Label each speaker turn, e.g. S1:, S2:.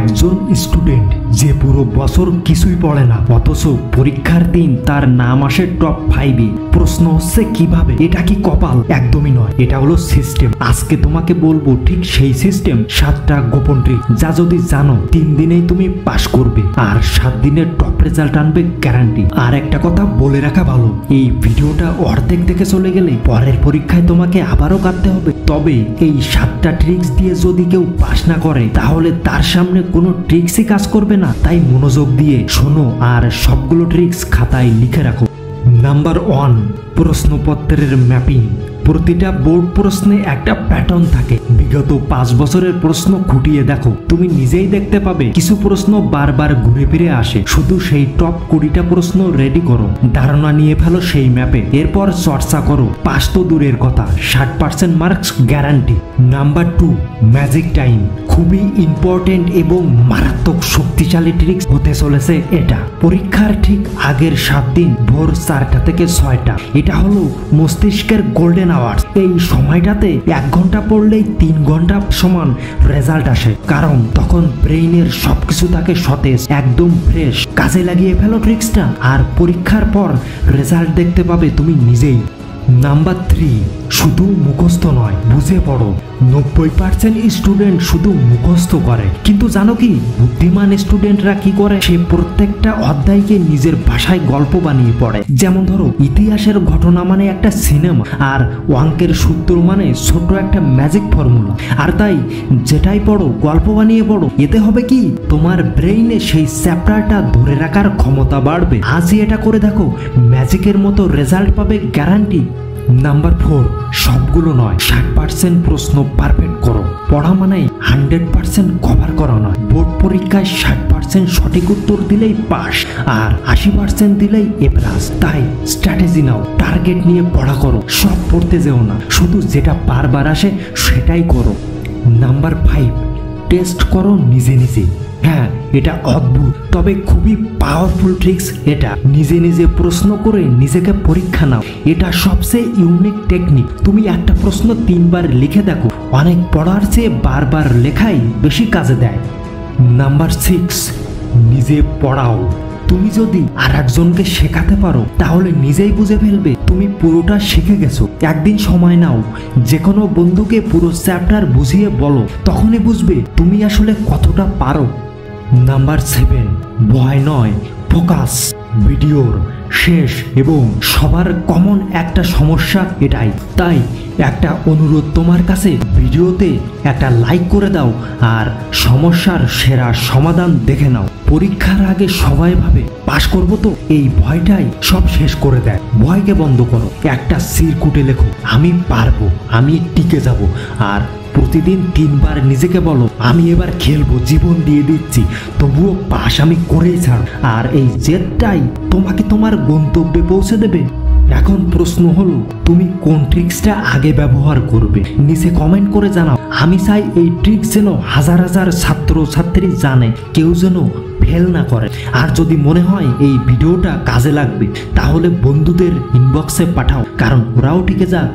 S1: একজন স্টুডেন্ট যে পুরো বছর কিছুই পড়ে না, অথচ পরীক্ষার দিন তার নাম আসে টপ 5-এ। প্রশ্ন হচ্ছে কিভাবে? এটা কি কপাল? একদমই নয়, এটা হলো সিস্টেম। আজকে তোমাকে বলবো ঠিক সেই সিস্টেম, 7টা গোপন ট্রিক যা যদি জানো 3 দিনেই তুমি পাশ করবে আর 7 দিনের টপ রেজাল্ট আনবে গ্যারান্টি। আর একটা কথা বলে রাখা ভালো, এই ভিডিওটা অর্ধেক দেখে চলে গেলে পরের পরীক্ষায় তোমাকে আবারও কাটতে হবে। তবে এই 7টা ট্রিক্স দিয়ে যদি কেউ পাশ না করে তাহলে তার সামনে কোনো ট্রিক্সই কাজ করবে না। তাই মনোযোগ দিয়ে শোনো আর সবগুলো ট্রিক্স খাতায় লিখে রাখো। নাম্বার 1, প্রশ্নপত্রের ম্যাপিং। প্রতিটা বোর্ড প্রশ্নে একটা প্যাটার্ন থাকে। বিগত 5 বছরের প্রশ্ন খুঁটিয়ে দেখো, তুমি নিজেই দেখতে পাবে কিছু প্রশ্ন বারবার ঘুরে ফিরে আসে। শুধু সেই টপ 20টা প্রশ্ন রেডি করো, ধারণা নিয়ে ফেলো সেই ম্যাপে, এরপর চর্চা করো। পাস তো দূরের কথা, 60% marks guarantee. Number 2, magic time. খুবই ইম্পর্টেন্ট এবং মারাত্মক শক্তিশালী ট্রিক্স হতে চলেছে এটা। পরীক্ষার ঠিক আগের 7 দিন ভোর 4টা থেকে 6টা, এটা হলো মস্তিষ্কের গোল্ডেন আওয়ার্স। এই সময়টাতে 1 ঘন্টা পড়লেই 3 ঘন্টা সমান রেজাল্ট আসে, কারণ তখন ব্রেইনের সবকিছু থাকে সতেজ, একদম ফ্রেশ। কাজে লাগিয়ে ফেলো ট্রিক্সটা আর পরীক্ষার পর রেজাল্ট দেখতে পাবে তুমি নিজেই। নাম্বার 3, শুধু মুখস্থ নয়, বুঝে পড়ো। 90% স্টুডেন্ট শুধু মুখস্থ করে, কিন্তু জানো কি বুদ্ধিমান স্টুডেন্টরা কি করে? সে প্রত্যেকটা অধ্যায়কে নিজের ভাষায় গল্প বানিয়ে পড়ে। যেমন ধরো, ইতিহাসের ঘটনা মানে একটা সিনেমা, আর অঙ্কের সূত্র মানে ছোট একটা ম্যাজিক ফর্মুলা। আর তাই যেটাই পড়ো গল্প বানিয়ে পড়ো। এতে হবে কি, তোমার ব্রেইনে সেই চ্যাপ্টারটা ধরে রাখার ক্ষমতা বাড়বে। আজই এটা করে দেখো, ম্যাজিকের মতো রেজাল্ট পাবে গ্যারান্টি। নাম্বার 4, সবগুলো নয়, 60% প্রশ্ন পারফেক্ট করো। পড়া মানে 100% কভার করা নয়। বোর্ড পরীক্ষায় 60% সঠিক উত্তর দিলেই পাস, আর 80% দিলেই A+। তাই স্ট্র্যাটেজি নাও, টার্গেট নিয়ে পড়া করো। সব পড়তে যেও না, শুধু যেটা বারবার আসে সেটাই করো। নাম্বার 5, টেস্ট করো নিজে নিজে। হ্যাঁ, এটা অদ্ভুত তবে খুবই পাওয়ারফুল ট্রিক্স। এটা নিজে নিজে প্রশ্ন করে নিজেকে পরীক্ষা নাও। এটা সবচেয়ে ইউনিক টেকনিক। তুমি একটা প্রশ্ন 3 বার লিখে দেখো, অনেক পড়ার চেয়ে বারবার লেখাই বেশি কাজে দেয়। নাম্বার 6, নিজে পড়াও। তুমি যদি আর একজনকে শেখাতে পারো তাহলে নিজেই বুঝে ফেলবে তুমি পুরোটা শিখে গেছো। একদিন সময় নাও, যে কোনো বন্ধুকে পুরো চ্যাপ্টার বুঝিয়ে বলো, তখনই বুঝবে তুমি আসলে কতটা পারো। নাম্বার 7, ভয় নয়, ফোকাস। ভিডিওর শেষ এবং সবার কমন একটা সমস্যা এটাই। তাই একটা অনুরোধ তোমার কাছে, ভিডিওতে একটা লাইক করে দাও আর সমস্যার সেরা সমাধান দেখে নাও। পরীক্ষার আগে সবাই ভাবে পাশ করবো তো, এই ভয়টাই সব শেষ করে দেয়। ভয়কে বন্ধ করো, একটা সিরকুটে লেখো আমি পারবো, আমি টিকে যাব। আর প্রতিদিন 3 বার নিজেকে বলো আমি এবার খেলবো, জীবন দিয়ে দিচ্ছি, তবুও পাশ আমি করেই ছাড়ব। আর এই জেদটাই তোমাকে তোমার গন্তব্যে পৌঁছে দেবে। এখন প্রশ্ন হলো, তুমি কোন ট্রিক্সটা আগে ব্যবহার করবে? নিচে কমেন্ট করে জানাও। আমি চাই এই ট্রিক্স যেন হাজার হাজার ছাত্র ছাত্রী জানে, কেউ যেন ফেল না করে। আর যদি মনে হয় এই ভিডিওটা কাজে লাগবে তাহলে বন্ধুদের ইনবক্সে পাঠাও, কারণ ওরাও টিকে যাক।